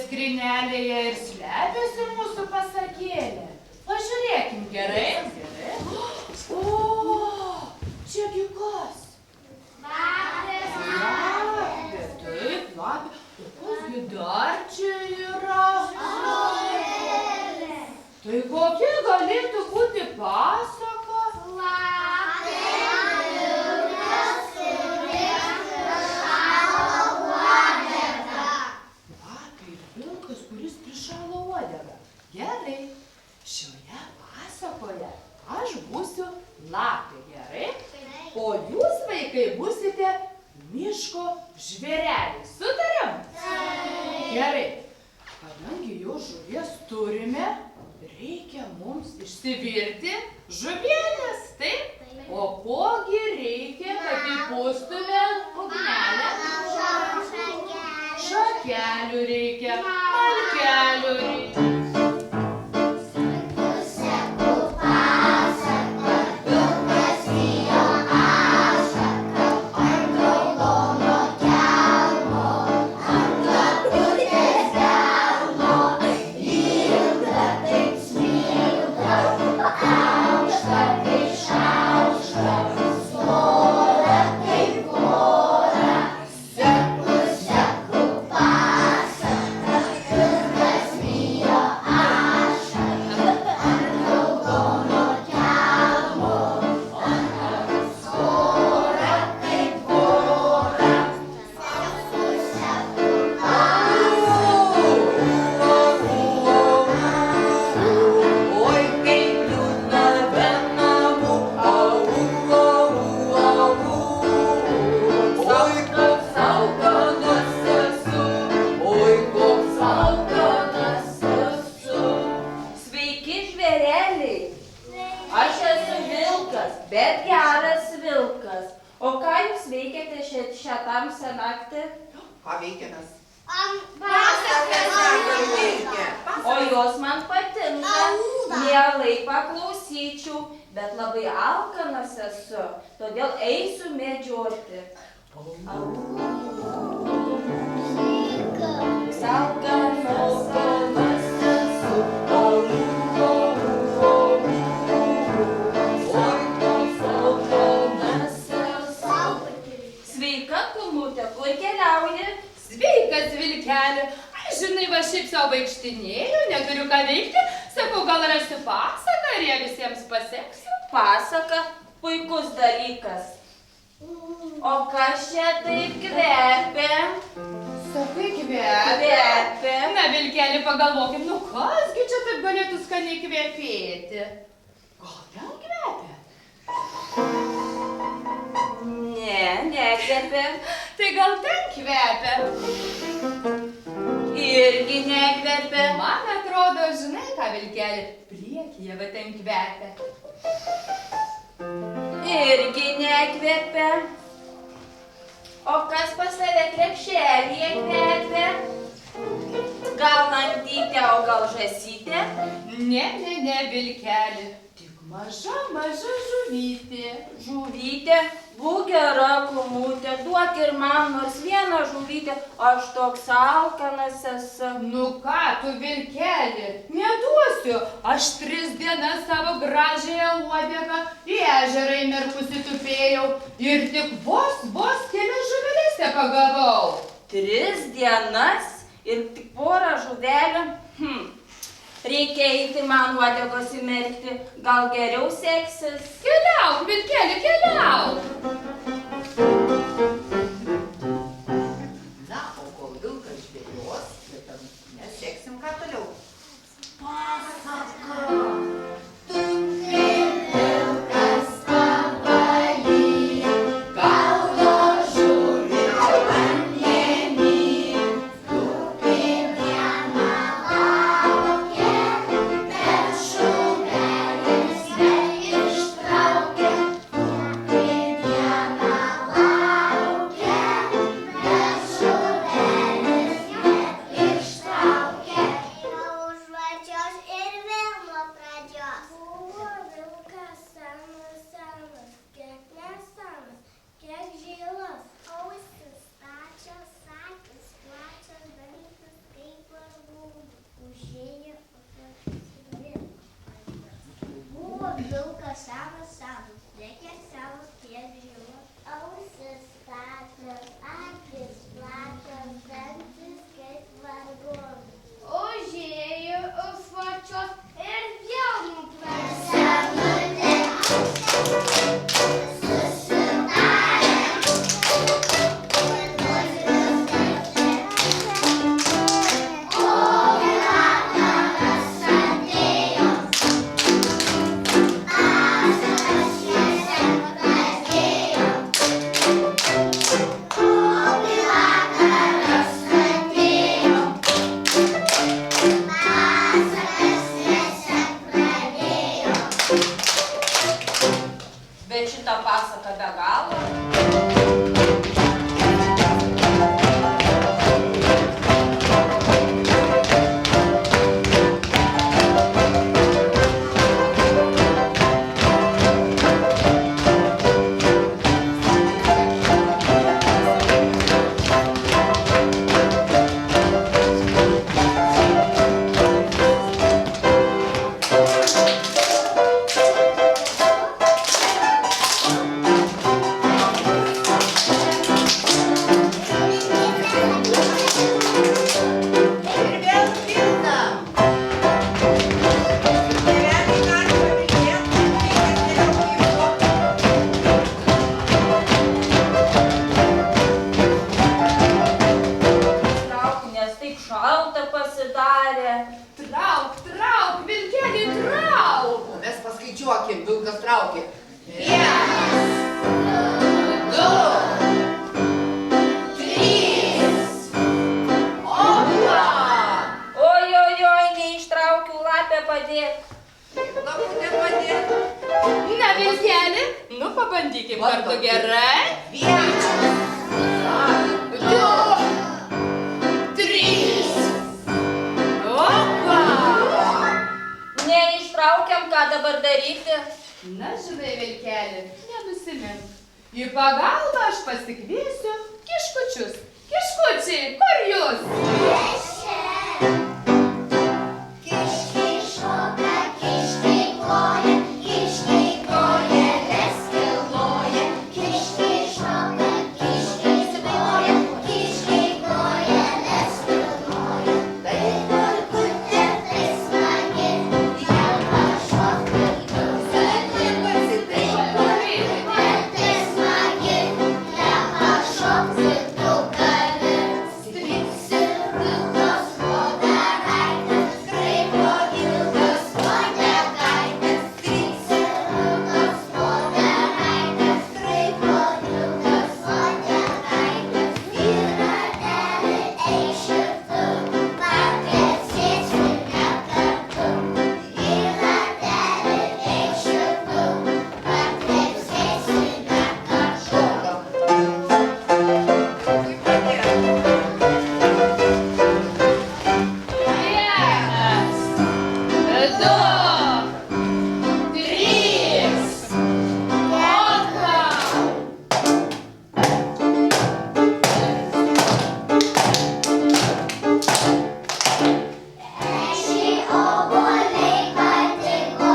skrynelėje ir slepiasi mūsų pasakėlė. Pažiūrėkim gerai. O, čiagi kas? Lapė, taip, lapė. O kasgi dar čia yra? Tai kokia galėtų būti pasaka? Lapė, vilkas, kuris prišalo uodegą. Gerai. Šioje pasakoje aš būsiu lapė, gerai? O jūs, vaikai, būsite miško žvėreliai. Sutariam? Gerai. Kadangi jau žuvies turime, reikia mums išsivirti žuvienės, taip? O kogi reikia, kad įpūstume ugnelę? Šakelių reikia, malkelių reikia. Bet geras vilkas. O ką jūs veikiate šią tamsią naktį? Ką veikiamės? O jos man patinka. Mielai paklausyčiau, bet labai alkanas esu, todėl eisiu medžioti. Alkanas esu. Sveika, Kumute, kur keliauji? Sveikas, vilkeli. Aš, žinai, va šiaip savo vaikštinėju, neturiu ką veikti. Sakau, gal rasiu pasaką ir ją visiems paseksiu. Pasaka, puikus dalykas. O kas čia taip kvepia? Sakai, kvepia. Na, vilkeli, pagalvokim, nu kasgi čia taip galėtų skaniai kvepėti? Gal ten kvepia? Ne, nekvepia. Tai gal ten kvepia? Irgi nekvepia. Man atrodo, žinai ką, vilkeli, priekyje va ten kvepia. Irgi nekvepia. O kas pas tave krepšelyje kvepia? Gal nantytė, o gal žasytė? Ne, vilkeli. Tik maža žuvytė. Žuvytė? Būk gera, Kumute, duok ir man nors vieną žuvytę, aš toks alkanas esu. Nu ką tu, vilkeli, neduosiu. Aš 3 dienas savo gražiąją uodegą į ežerą įmerkusi tupėjau ir tik vos kelias žuvelės pagavau. 3 dienas ir tik porą žuvelių? Reikia eiti man uodegos įmerkti, gal geriau seksis? Keliauk, vilkeli, keliauk. Na, o kol vilkas žvejos, mes seksim ką toliau. Pasaka. Tupi vilkas pavaly, gaudo žuvį vandenį. Tupi dieną laukia, bet žuvelis neištraukia. Tupi dieną Gerai. 1, 2, 3. Opa! Neištraukiam, ką dabar daryti. Na, žinai, vilkeli, nenusimink. Į pagalbą aš pasikviesiu kiškučius. Kiškučiai, kur jūs? Kiškiai šoka, kiškiai ploja, kiškiai kojeles kilnoja. Kiškiai šoka, kiškiai ploja, kiškiai kojeles kilnoja. Tai kurkutė, tai smagi, jam pašokti daugeli. Tai kurkutė, tai smagi, jam pašokti daugeli. Striksi ilgos voveraitės, kraipo ilgos uodegaites. Striksi ilgos voveraitės, kraipo ilgos uodegaites. Į ratelį eis šitu, paklėsėsime kartu. Į ratelį eis šitu, paklėsėsime kartu. Vienas, du, trys. Opa! Ešiai obuoliai patiko,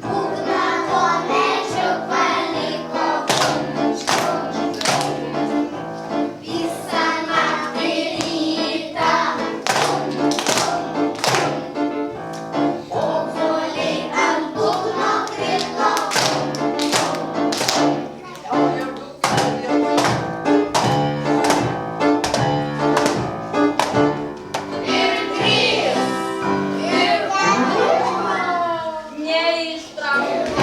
būgną po medžiu paliko, visą naktį rytą. Obuoliai ant būgno krito, Ir trys. Ir Neištraukiam.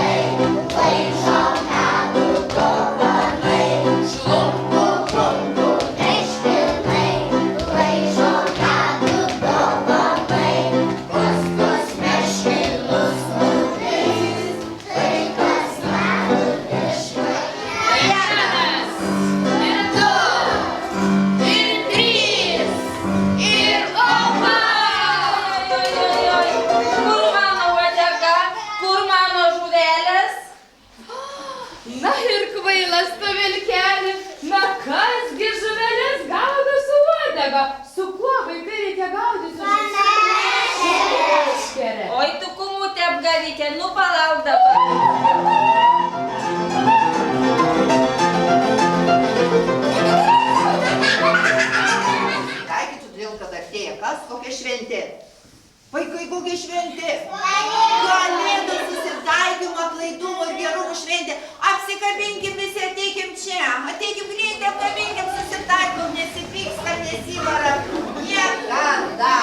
laižo medų dovanai. Šlumpu, klumpu, nešpilnai, laižo medų dovanai. Paskui meškilus nukris, tai kas medų išvalia. vienas, ir du, ir trys. Ir opa! Oi. Kur mano uodega? Kur mano žuvelės? Na ir kvailas tu vilkeli. Na kasgi žuvelės gaudo su uodega? Su kuo vaikai reikia gaudyti? Su meškere. Oi, tu kumutė apgavikė, nu palauk dabar. Taigi todėl, kad artėja kas, kokia šventė? Vaikai, kokia šventė? Kalėdų susitaikymo, atlaidumo ir gerumo šventė. Apsikabinkim visi, ateikim čia. Ateikim greitai, apkabinkim, susitaikom, nesipykstam, nesivaram. Niekada.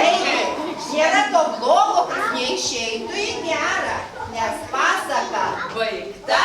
Eikit, nėra to blogo, kas neišeitų į gerą. Nes pasaka baigta,